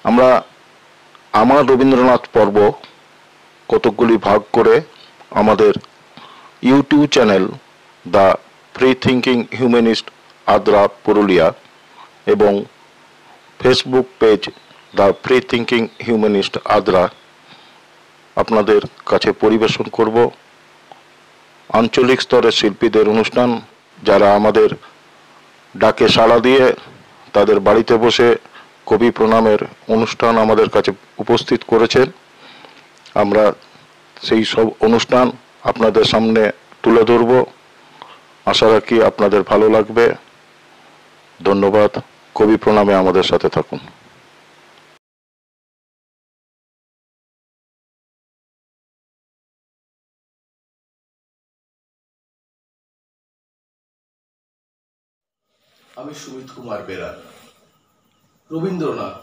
আমরা আমার রবীন্দ্রনাথ পর্ব কতকগুলি ভাগ করে আমাদের YouTube channel the free thinking humanist Adra Purulia এবং Facebook page the free thinking humanist Adra আপনাদের কাছে পরিবেশন করব। আঞ্চলিক স্তরের শিল্পীদের অনুষ্ঠান, যারা আমাদের ডাকে সাড়া দিয়ে তাদের বাড়িতে বসে কবি প্রণামের অনুষ্ঠান আমাদের কাছে উপস্থিত করেছেন, আমরা সেই সব অনুষ্ঠান আপনাদের সামনে তুলে ধরব। আশা রাখি আপনাদের ভালো লাগবে। ধন্যবাদ। কবি প্রণামে আমাদের সাথে থাকুন। আমি সুমিত কুমার বেরা। রবীন্দ্রনাথ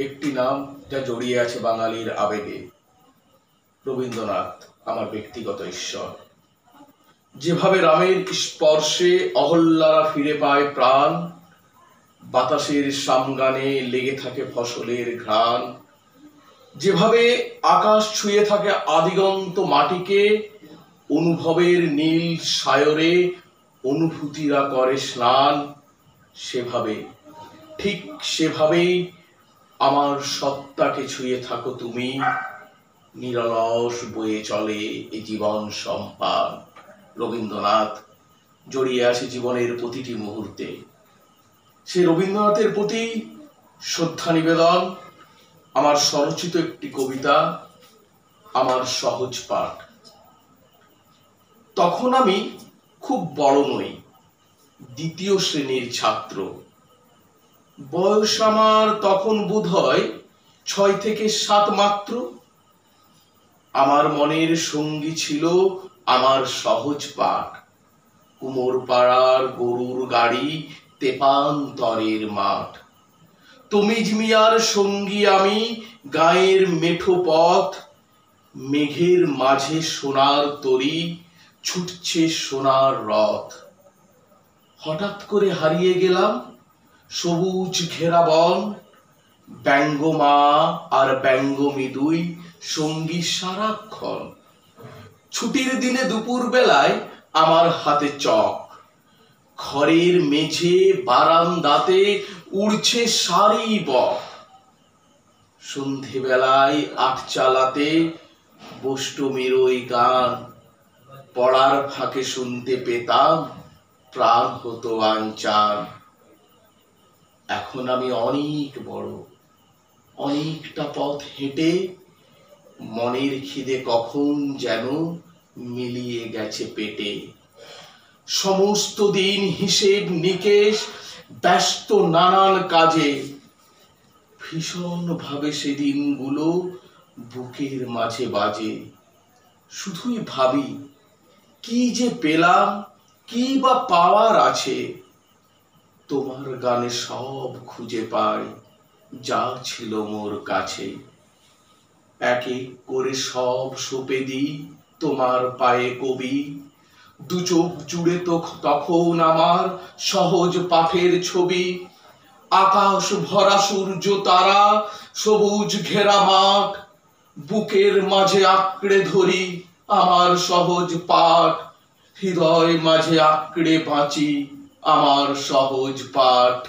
একটি নাম যা জড়িয়ে আছে বাঙালির আবেগে। রবীন্দ্রনাথ আমার ব্যক্তিগত ঈশ্বর। যেভাবে রামের স্পর্শে অহল্যারা ফিরে পায় প্রাণ, বাতাসের সামগানে লেগে থাকে ফসলের ঘ্রাণ, যেভাবে আকাশ ছুঁয়ে থাকে আদিগন্ত মাটিকে, অনুভবের নীল সায়রে অনুভূতিরা করে স্নান, সেভাবে ঠিক সেভাবেই আমার সত্তাকে ছুঁয়ে থাকো তুমি। নিরলস বয়ে চলে এই জীবন সম্পান। রবীন্দ্রনাথ জড়িয়ে আছে জীবনের প্রতিটি মুহূর্তে। সে রবীন্দ্রনাথের প্রতি শ্রদ্ধা নিবেদন আমার স্বরচিত একটি কবিতা, আমার সহজ পাঠ। তখন আমি খুব বড় নই, দ্বিতীয় শ্রেণীর ছাত্র। বয়স আমার তখন বোধহয় 6 থেকে 7 মাত্র। আমার মনের সঙ্গী ছিল আমার সহজ পাঠ, কুমোর পাড়ার গরুর গাড়ি, তেপান্তরের মাঠ। তমিজ মিয়ার সঙ্গী আমি, গায়ের মেঠো পথ, মেঘের মাঝে সোনার তরী, ছুটছে সোনার রথ। হঠাৎ করে হারিয়ে গেলাম সবুজ ঘেরা বন, ব্যঙ্গ মা আর ব্যঙ্গমী দুই সঙ্গী সারাক্ষণ। ছুটির দিনে দুপুর বেলায় আমার হাতে চক, ঘরের মেঝে বারান্দাতে উড়ছে সারি বক। সন্ধেবেলায় আটচালাতে বষ্টমীর ওই গান, পড়ার ফাঁকে শুনতে পেতাম, প্রাণ হতো আনচান। এখন আমি অনেক বড়, অনেকটা পথ হেঁটে মনের খিদে কখন যেন মিলিয়ে গেছে পেটে। সমস্ত দিন হিসেব নিকেশ, ব্যস্ত নানান কাজে। ভীষণ ভাবে সেদিনগুলো বুকের মাঝে বাজে। শুধুই ভাবি কি যে পেলাম, কি বা পাওয়ার আছে। তোমার গানে সব খুঁজে পাই যা ছিল মোর কাছে। এক এক করে সব সঁপে দিই তোমার পায়ে কবি। দু চোখ জুড়ে তো তখন আমার সহজ পাঠের ছবি। আকাশ ভরা সূর্য তারা, সবুজ ঘেরা মাঠ, বুকের মাঝে আঁকড়ে ধরি আমার সহজ পাঠ। হৃদয় মাঝে আঁকড়ে বাঁচি আমার সহজ পাঠ।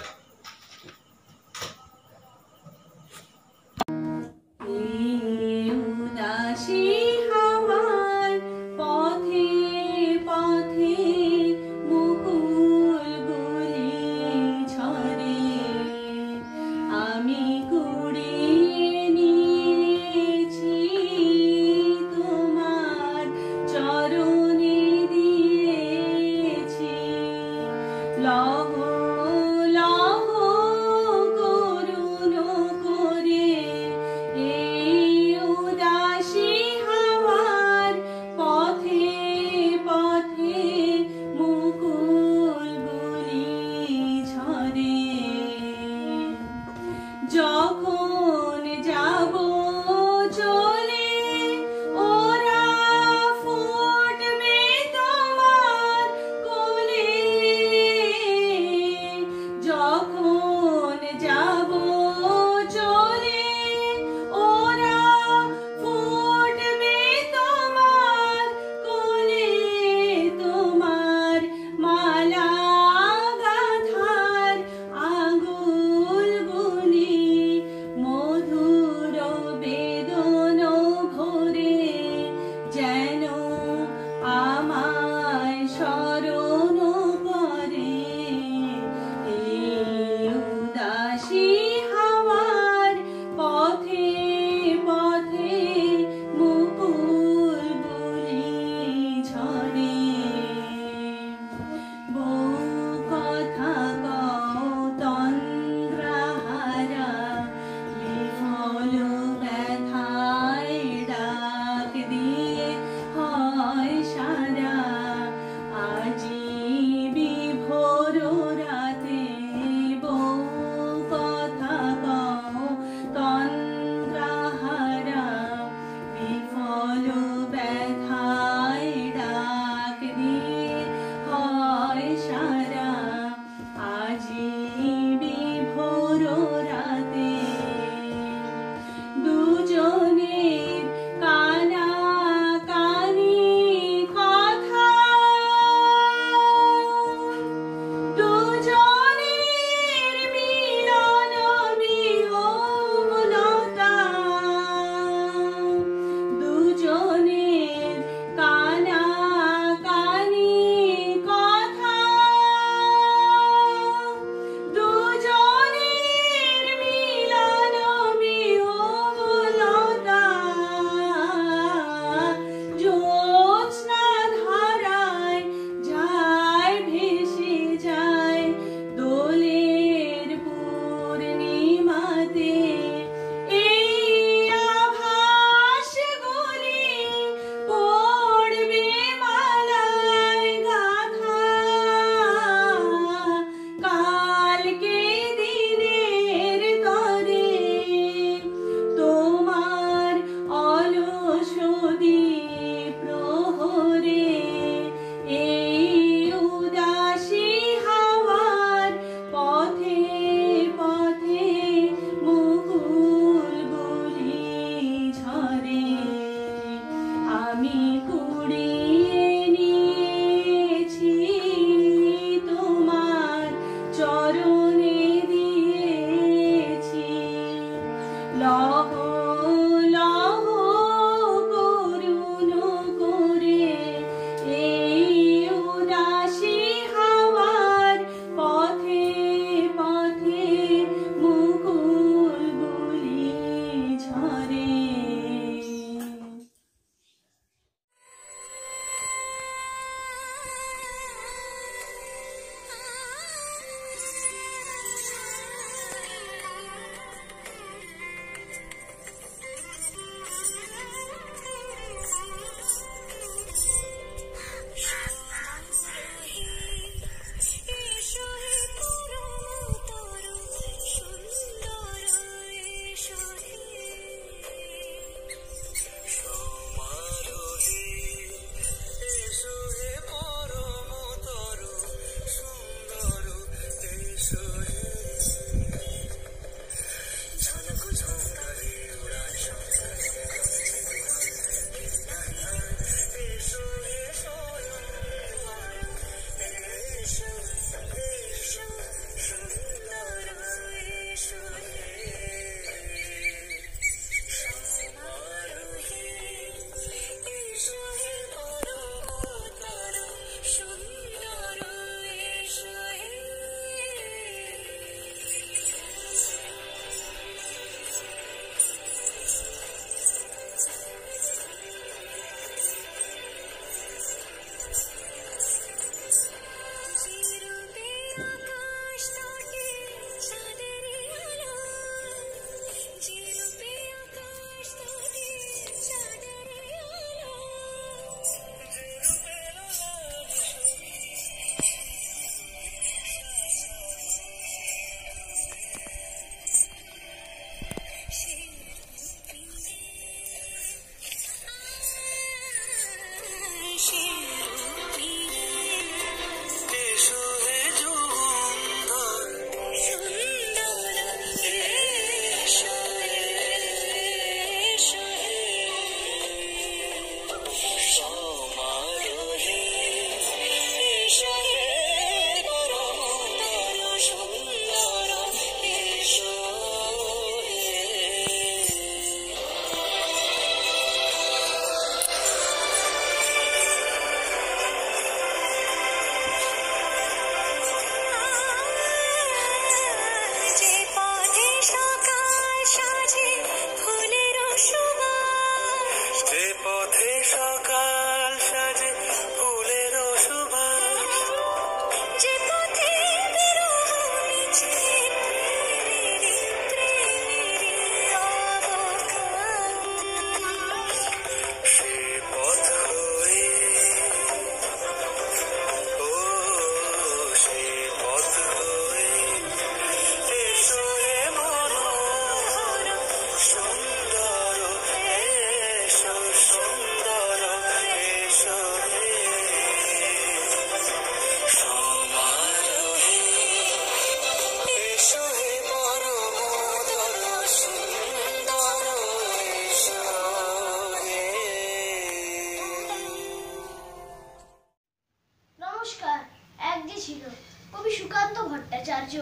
কবি সুকান্ত ভট্টাচার্য।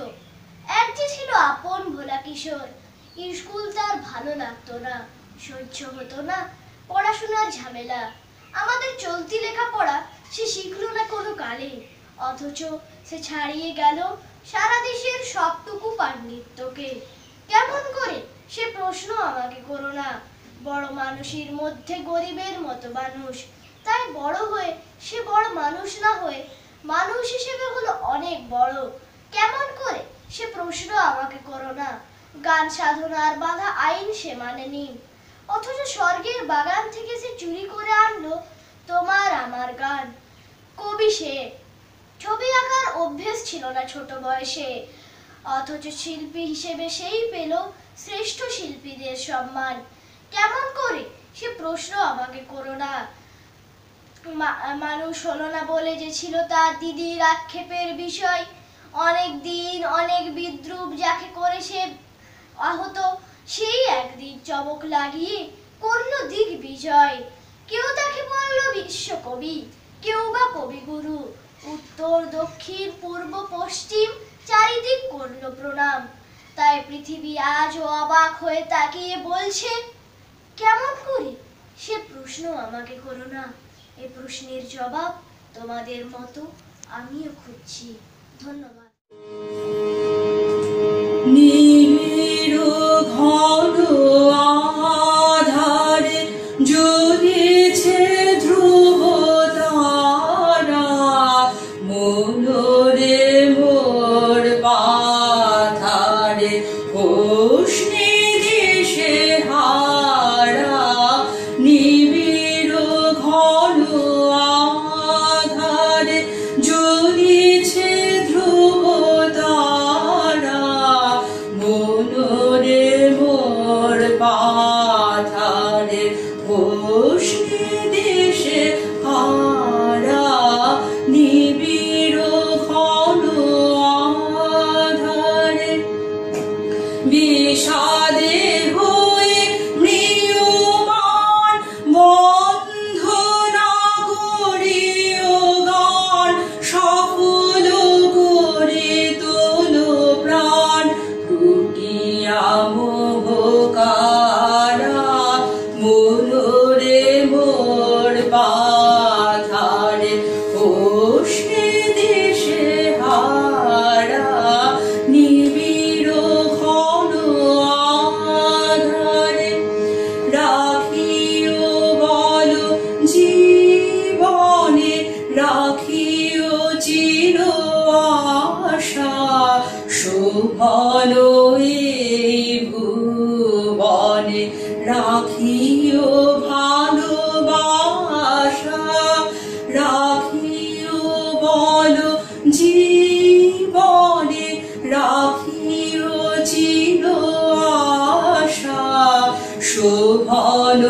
এক যে ছিল আপন ভোলা কিশোর, স্কুল তার ভালো লাগতো না, সহ্য হতো না পড়াশোনার ঝামেলা। আমাদের চলতি লেখাপড়া সে শিখলো না কোনো কালে, অথচ সে ছাড়িয়ে গেল সারা দেশের সবটুকু পাণ্ডিত্যকে। কেমন করে সে প্রশ্ন আমাকে করো না, বড় মানুষের মধ্যে গরিবের মতো মানুষ, তাই বড় হয়ে সে বড় মানুষ না হয়ে মানুষ হিসেবে হলো অনেক বড়। কেমন করে সে প্রশ্ন আমাকে করো না, গান সাধনার বাধা আইন সে মানেনি, অথচ স্বর্গের বাগান থেকে সে চুরি করে আনলো তোমার আমার গান। কবি সে, ছবি আঁকার অভ্যেস ছিল না ছোট বয়সে, অথচ শিল্পী হিসেবে সেই পেল শ্রেষ্ঠ শিল্পীদের সম্মান। কেমন করে সে প্রশ্ন আমাকে করো না, মানুষ হলো না বলে যে ছিল তার দিদির আক্ষেপের বিষয়। অনেক দিন অনেক বিদ্রুপ যাকে করে সে আহত, সেই একদিন চমক লাগিয়ে করল দিগ্বিজয়। কেউ তাকে বলল বিশ্বকবি, কেউ বা কবিগুরু, উত্তর দক্ষিণ পূর্ব পশ্চিম চারিদিক করল প্রণাম। তাই পৃথিবী আজও অবাক হয়ে তাকিয়ে বলছে, কেমন করে সে প্রশ্ন আমাকে করো না। এই প্রশ্নের জবাব তোমাদের মতো আমিও খুঁজছি। ধন্যবাদ। ঘন আধারে জ্বলেছে ধ্রুব তারা, মনোরে মোর পাথারে হোসনি দিশে হারা। নিবিড় ঘন আধারে জ্বলেছে ধ্রুব তারা, মনোরে মোর পাথারে হোসনি দিশে হারা। নিবিড় ঘন আধারে বিষাদে হয়ে মৃয়মান, বন্ধ না করিও গান, সফল করে তোলো প্রাণ। টুটিয়া মোহ কারা, মনোরে মোর পাথারে হোসনি দিশে হারা। নিবিড় ঘন আধারে রাখিও বল জীবনে, রাখিও চির আশা। শোভন এই ভুবনে রাখিও ভালোবাসা। রাখিও বল জীবনে, রাখিও চির আশা। শোভন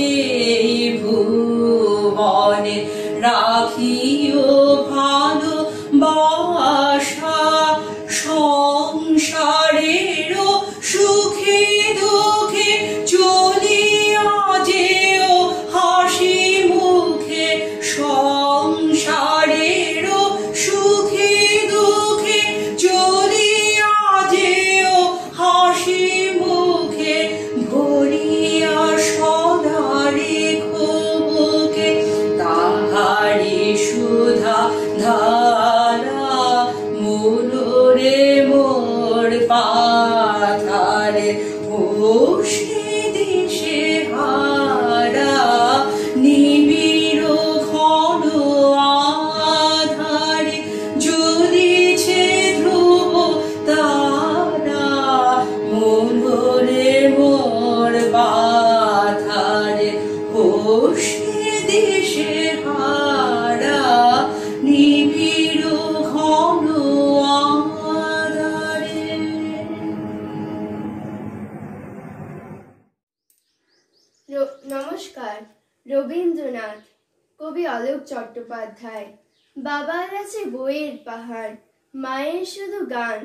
এই ভুবনে রাখিও ভালোবাসা। সংসারের সুখে দুঃখে চলিয়া যেও হাসি মুখে। সংসারের সুখে দুঃখে চলিয়া যেও হাসি মুখে। ভরিয়া সদা রেখো বুকে তাহারি সুধা ধারা। মনোরে মোর পাথারে হোসনি দিশে হারা। নিবিড় ঘন আধারে জ্বলেছে ধ্রুব তারা, মনোরে মোর পাথারে হোসনি দিশে হারা। নিবিড় ঘন আধারে। নমস্কার। রবীন্দ্রনাথ, কবি অলোক চট্টোপাধ্যায়। বাবার আছে বইয়ের পাহাড়, মায়ের শুধু গান,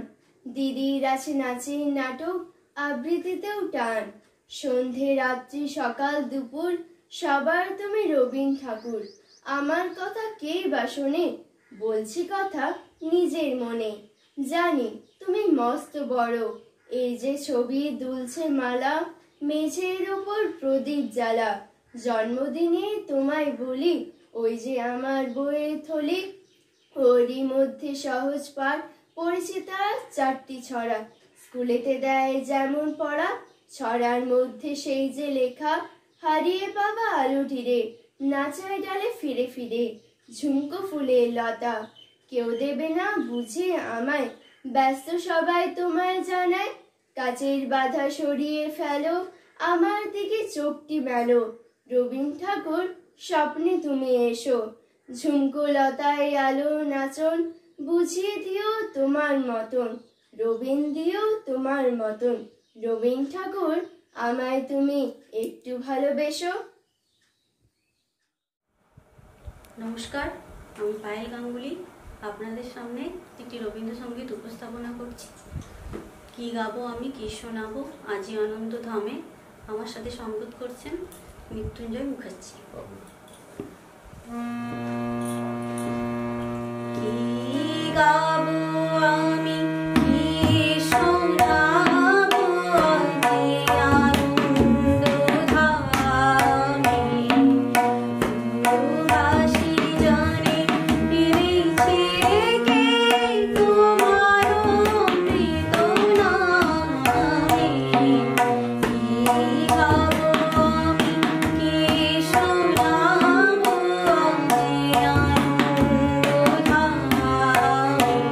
দিদির আছে নাচের নাটক, আবৃত্তিতেও টান। সন্ধে রাত্রি সকাল দুপুর সবার তুমি রবীন ঠাকুর। আমার কথা কে বা শোনে, বলছি কথা নিজের মনে, জানি তুমি মস্ত বড়। এই যে ছবি দুলছে মালা, মেঝের ওপর প্রদীপ জ্বালা। জন্মদিনে তোমায় বলি, ওই যে আমার বইয়ের থলি, ওরই মধ্যে সহজ পাঠ পড়েছি তার 4টি ছড়া। স্কুলেতে দেয় যেমন পড়া, ছড়ার মধ্যে সেই যে লেখা, হারিয়ে পাবা আলোটি রে, নাচায় ডালে ফিরে ফিরে, ঝুমকো ফুলের লতা। কেউ দেবে না বুঝিয়ে আমায়, ব্যস্ত সবাই তোমায় জানায়। কাচের বাধা সরিয়ে ফেলো, আমার দিকে চোখটি মেলো। রবীন্দ্র ঠাকুর স্বপ্নে তুমি এসো, ঝুমকো লতায় আলো নাচন, বুঝিয়ে দিও তোমার মতন, রবীন্দ্র দিও তোমার মতন। রবীন্দ্র ঠাকুর আমায় তুমি একটু ভালোবেসো। নমস্কার, আমি পায়েল গাঙ্গুলি আপনাদের সামনে একটি রবীন্দ্রসঙ্গীত উপস্থাপনা করছি। কি গাবো আমি, কি শোনাবো, আজি আনন্দ ধামে। আমার সাথে সঙ্গত করছেন মৃত্যুঞ্জয় মুখার্জি। কি গাবো আমি, কি শোনাবো, আজি আনন্দ ধামে। বাসি জানে ফিরেছে কে তোমার অমৃত নামে। কি গাবো আমি, কি শোনাবো, আজি আনন্দ ধামে।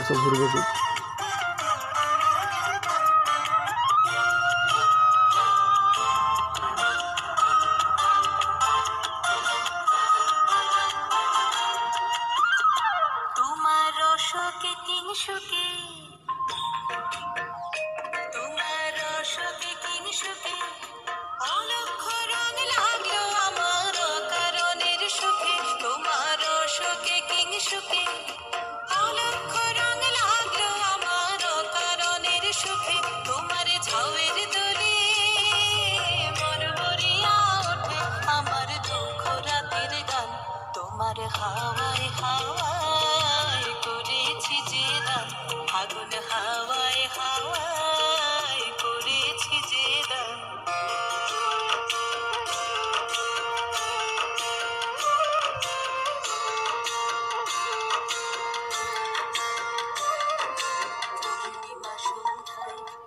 সব ঘুরবে খুব। হাওয়ায় হাওয়ায় করেছি যে দান, আগুন হাওয়ায় হাওয়ায় করেছি যে দান।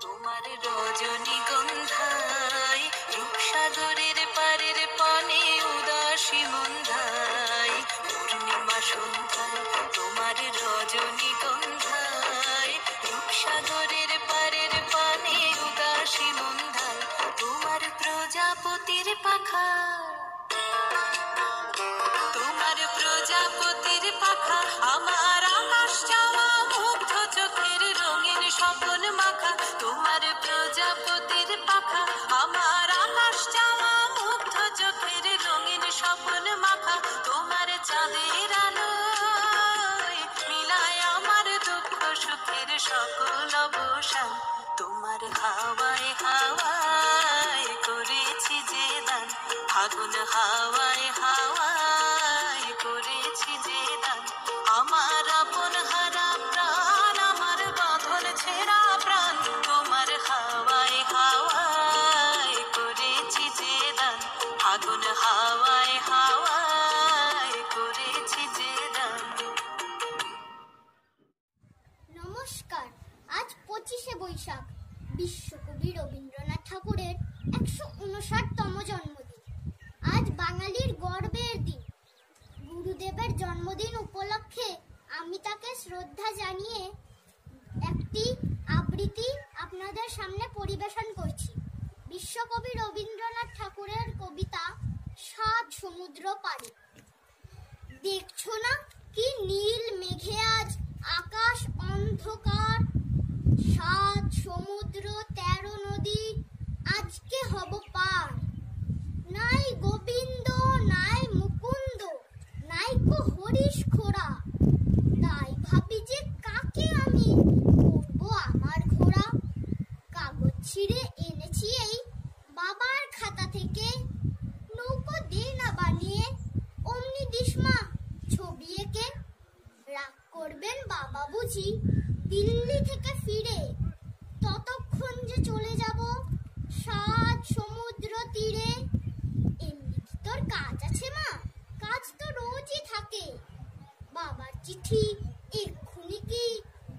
তোমার রজনীগন্ধায় রূপসাগরের পারের পানে উদাসী মন্ধায়, পূর্ণিমা সন্ধ্যায় তোমার রজনীগন্ধায় রূপসাগরের পারের পানে উদাসী মন্ধায়, তোমার প্রজাপতির পাখা, তোমার প্রজাপতির পাখা আমার আকাশ চাওয়া মুগ্ধ চোখের রঙিন স্বপন মাখা, তোমার প্রজাপতির পাখা আমার আকাশ চাওয়া মুগ্ধ চোখের রঙিন স্বপন মাখা, তোমার চাঁদের আলোয় মিলায় আমার দুঃখ সুখের সকল অবসান, তোমার হাওয়ায় হাওয়ায় করেছি যে দান, আগুন হাওয়ায় হাওয়ায় করেছি যে দান, আমার আপন হারা প্রাণ আমার বাঁধন ছেঁড়া প্রাণ, তোমার হাওয়ায় হাওয়ায় করেছি যে দান, আগুন হাওয়ায় হাওয়ায় করেছি যে দান। নমস্কার, আজ 25শে বৈশাখ বিশ্বকবি রবীন্দ্রনাথ ঠাকুরের 159তম জন্মদিন। আজ বাঙালির গর্বের দিন। গুরুদেবের জন্মদিন উপলক্ষে আমি তাকে শ্রদ্ধা জানিয়ে একটি আবৃত্তি আপনাদের সামনে পরিবেশন করছি। বিশ্বকবি রবীন্দ্রনাথ ঠাকুরের কবিতা সাত সমুদ্র পাড়ি। দেখছো না কি নীল মেঘে আজ আকাশ অন্ধকার, সাত সমুদ্র 13 নদী আজকে হব পার, নাই গোবিন্দ নাই মুকুন্দ নাই কো হরিশ খোরা, তাই ভাবি যে কাকে আমি করব আমার ঘোড়া, কাগজ ছিঁড়ে এনেছি এই বাবার খাতা থেকে, নৌকো দে না বানিয়ে অমনি দিসমা ছবি এঁকে, রাগ করবেন বাবা বুঝি দিল্লি থেকে ফিরে, ততক্ষণ যে চলে যাব সাত সমুদ্র তীরে, এমনি কি তোর কাজ আছে মা? কাজ তো রোজই থাকে, বাবার চিঠি এক্ষুনি কি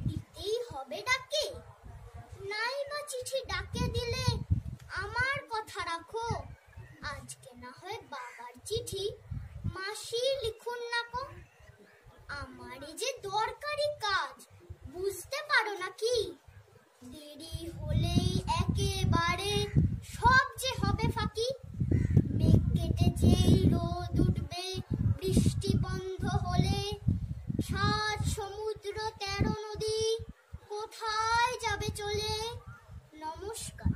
দিতেই হবে ডাকে, নাই বা চিঠি ডাকে দিলে আমার কথা রাখো, আজকে না হয় বাবার চিঠি মাসি লিখুন না কো, আমার এই যে দরকারি কাজ বুঝতে পারো না কি, দেরি হলেই একেবারে সব যে হবে ফাঁকি, মেঘ কেটে যেই রোদ উঠবে বৃষ্টি বন্ধ হলে, সাত সমুদ্র 13 নদী কোথায় যাবে চলে। নমস্কার।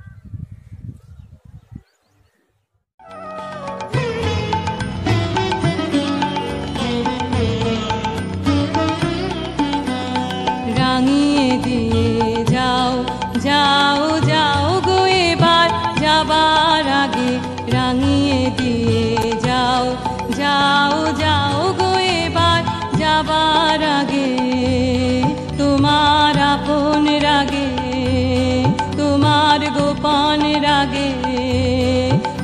রাঙিয়ে দিয়ে যাও যাও যাও গো এবার যাবার আগে, রাঙিয়ে দিয়ে যাও যাও যাও গো এবার যাবার আগে, তোমার আপন রাগে তোমার গোপন রাগে,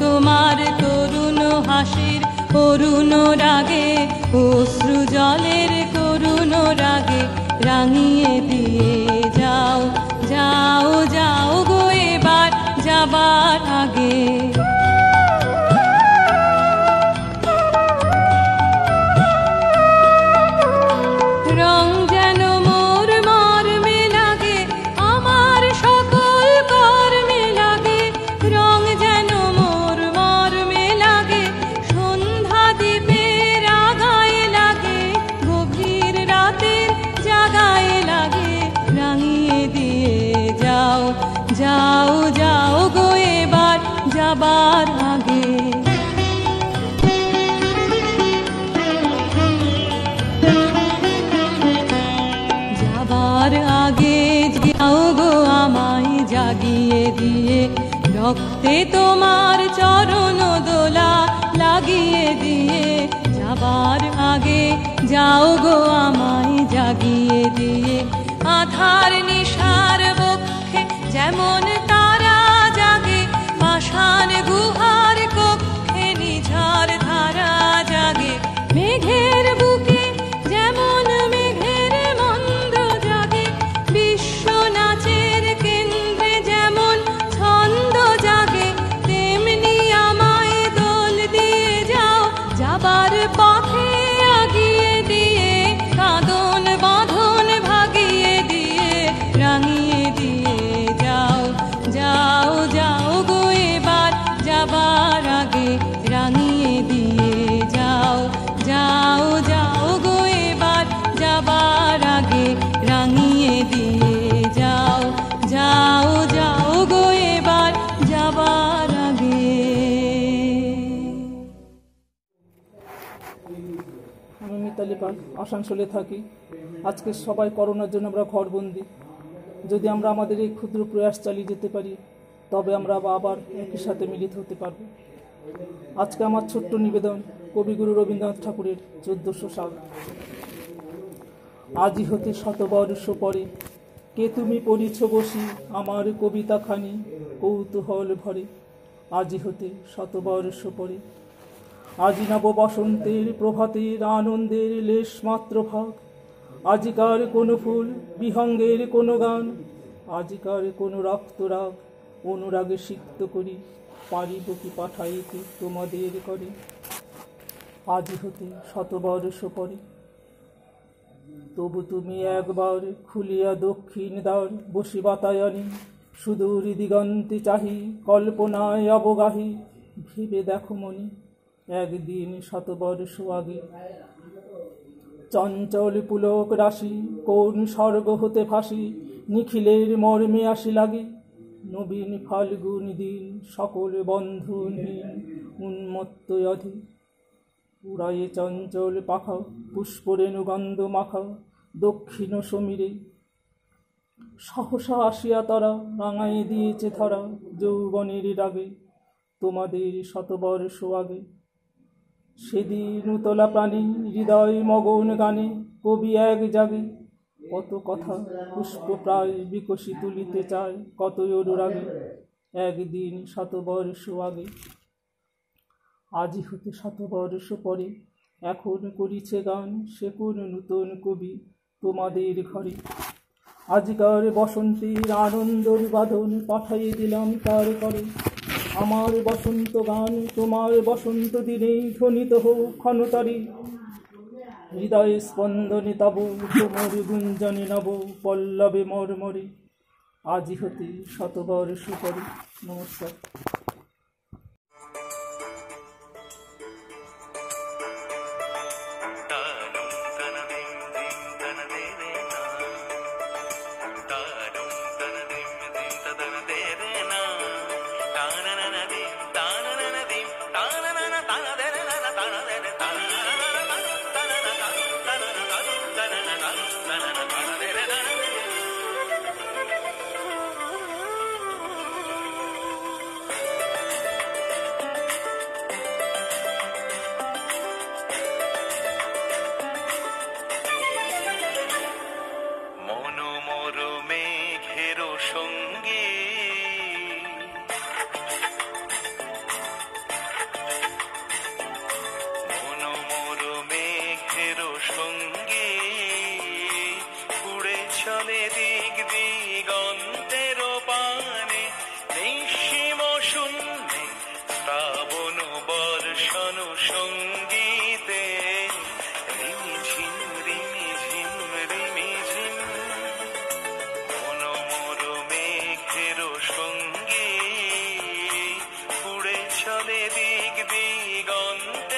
তোমার তরুণ হাসির করুণ রাগে, অশ্রু জলের করুণ রাগে, রাঙিয়ে দিয়ে যাও যাও যাও গো এবার যাবার আগে। রং যেন মোর মা যাবার আগে যাবার আগে যাও গো আমায় জাগিয়ে দিয়ে রক্তে তোমার চরণ দোলা লাগিয়ে দিয়ে যাবার আগে যাও গো আমায় জাগিয়ে দিয়ে আধার নিশার বক্ষে যেমন তারা জাগে পাষাণ গুহার কক্ষে নিঝার ধারা জাগে মেঘের বুকে যেমন মেঘের মন্দ্র জাগে বিশ্ব নাচের কেন্দ্রে যেমন ছন্দ জাগে তেমনি আমায় দোল দিয়ে যাও যাবার পথে আগিয়ে দিয়ে কাঁদন বাঁধন ভাগিয়ে দিয়ে রাঙিয়ে দিয়ে যাও যাও যাও গো এবার যাবার আগে রাঙিয়ে দিয়ে যাও যাও যাও গো এবার যাবার আগে রাঙিয়ে দিয়ে যাও যাও যাও গো এবার যাবার আগে। আমি মিতালি পাল, আসানসোলে থাকি। আজকে সবাই করোনার জন্য আমরা ঘরবন্দি। যদি আমরা আমাদের এই ক্ষুদ্র প্রয়াস চালিয়ে যেতে পারি তবে আমরা আবার একই সাথে মিলিত হতে পারব। আজকে আমার ছোট্ট নিবেদন কবিগুরু রবীন্দ্রনাথ ঠাকুরের 1400 সাল। আজি হতে শতবর্ষ পরে কে তুমি পড়িছ বসি আমার কবিতাখানি কৌতূহল ভরে। আজি হতে শতবর্ষ পরে আজি নব বসন্তের প্রভাতের আনন্দের লেশ মাত্র ভাগ। আজিকার কোনো ফুল বিহঙ্গের কোনো গান আজিকার কোনো রক্তরাগ অনুরাগে সিক্ত করি পারিব কি পাঠাইতে তোমাদের করে। আজি হতে শতবর্ষ পরে তবু তুমি একবার খুলিয়া দক্ষিণ দ্বার বসি বাতায়নি সুদূর দিগন্তে চাহি কল্পনায় অবগাহী ভেবে দেখো মনি একদিন শতবর্ষ আগে চঞ্চল পুলক রাশি কোন স্বর্গ হতে ভাসি নিখিলের মর্মে আসি লাগে। নবীন ফাল্গুন দিন সকল বন্ধনহীন উন্মত্ত অধি উড়ায়ে চঞ্চল পাখা পুষ্পরেণু গন্ধ মাখা দক্ষিণ সমীরে সহসা আসিয়া তারা রাঙাই দিয়েছে ধরা যৌবনের রাগে তোমাদের শতবর্ষ আগে। সেদিন উতলা প্রাণী হৃদয় মগন গানে কবি এক জাগে কত কথা পুষ্প প্রায় বিকশি তুলিতে চায় কত অনুরাগে একদিন শতবর্ষ আগে। আজি হতে শতবর্ষ পরে এখন করিছে গান সে কোন নূতন কবি তোমাদের ঘরে। আজিকার বসন্তের আনন্দর বাঁধন পাঠাইয়ে দিলাম তার করে আমার বসন্ত গান তোমার বসন্ত দিনে ধ্বনিত হোক ক্ষণতারি হৃদয়ে স্পন্দনে তব তোমার গুঞ্জনে নব পল্লবে মর্মরে। আজি হতে শতবর্ষ পরে। নমস্কার। চলে দিক দিগন্ত